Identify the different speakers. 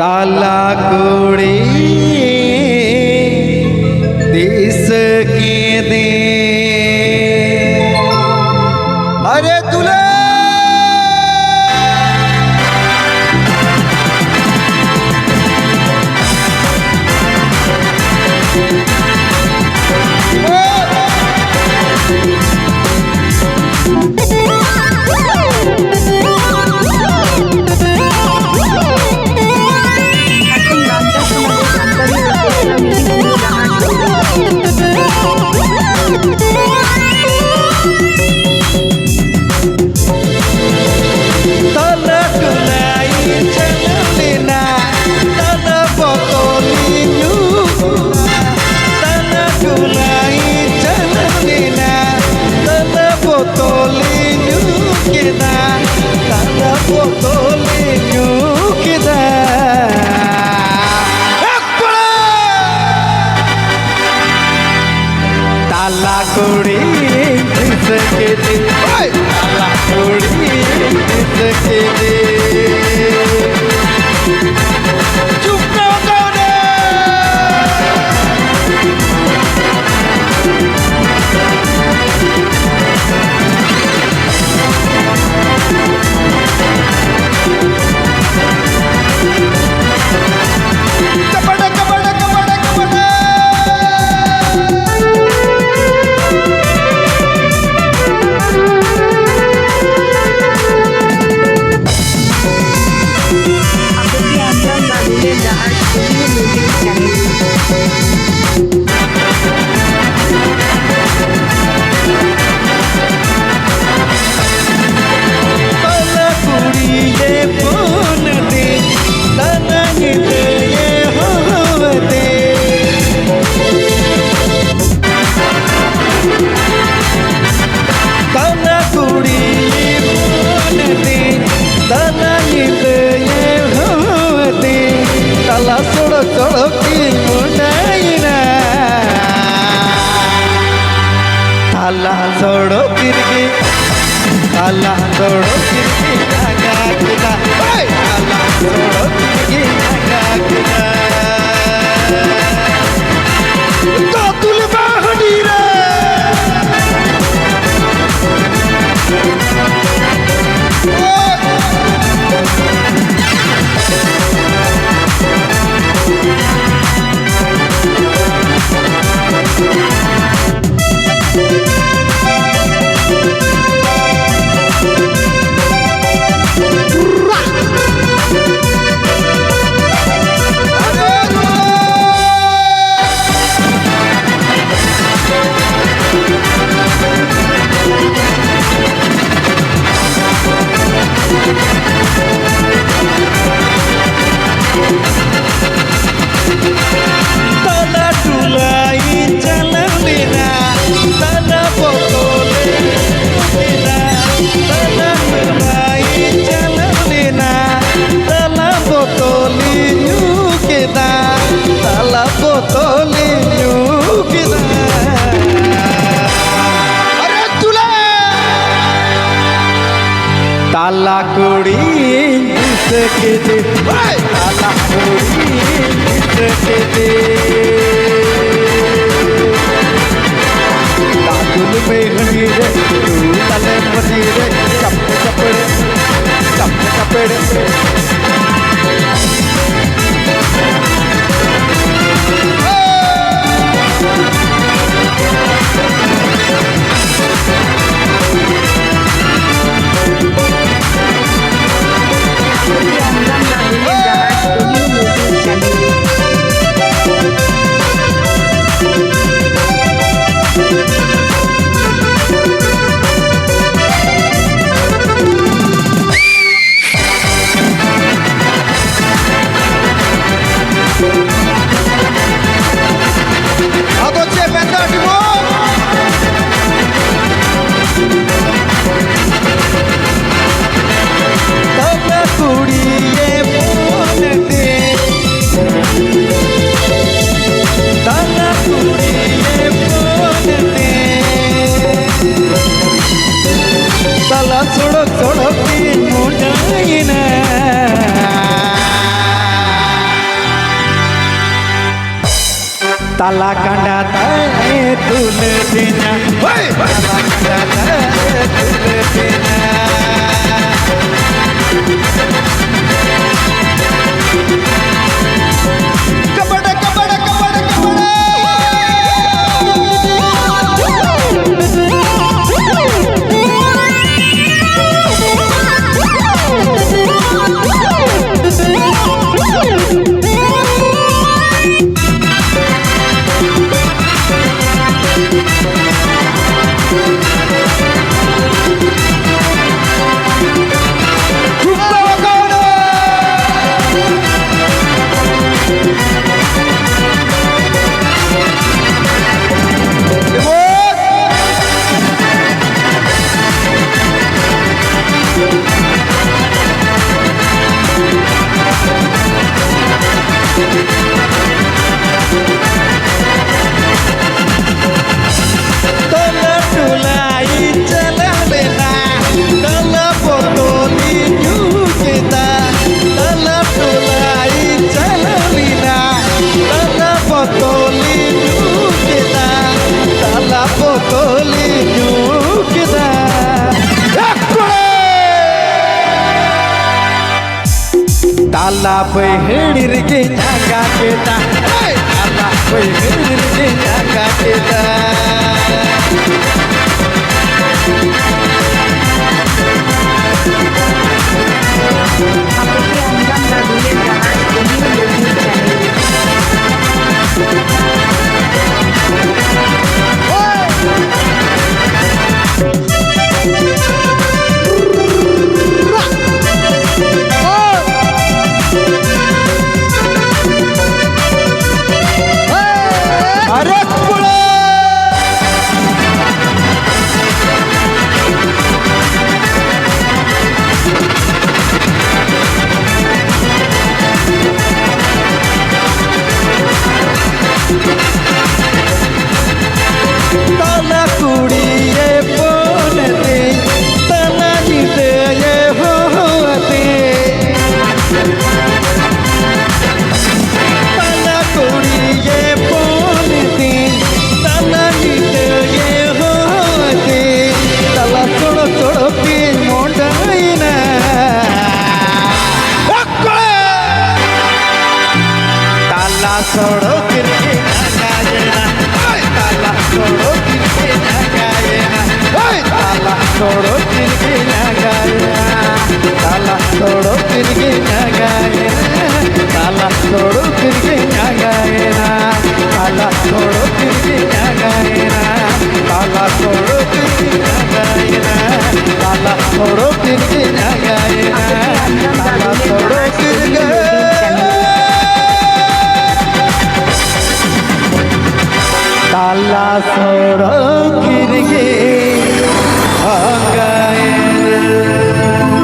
Speaker 1: ताला कोड़ी देश के दे अरे दूल्हे ताला कोड़ी जिसके दे ताला कोड़ी जिसके दे चुप करो ताला छोड़ो तिरगी ताला छोड़ो तिरगी नागा किला ताला छोड़ो तिरगी नागा किला तो तुल बाहडी रे ताला कोड़ी जिसके दे ताला कोड़ी जिसके दे ताजुल में हनी रे तू तले मनी रे चप्पे चप्पे ताला कांडात तुले देना ताला कांडात तुले देना कबड कबड कबड कबड ताला बहिणीर्गे नागा केता ताला बहिणीर्गे नागा केता छोड़ो किरके नागायना ताला छोड़ो किरके नागायना ताला छोड़ो किरके नागायना ताला छोड़ो किरके नागायना ताला छोड़ो किरके नागायना ताला छोड़ो किरके नागायना ताला छोड़ो किरके नागायना ताला छोड़ो किरके नागायना ताला छोड़ो किरके ताला छोड़ो किरके नागायना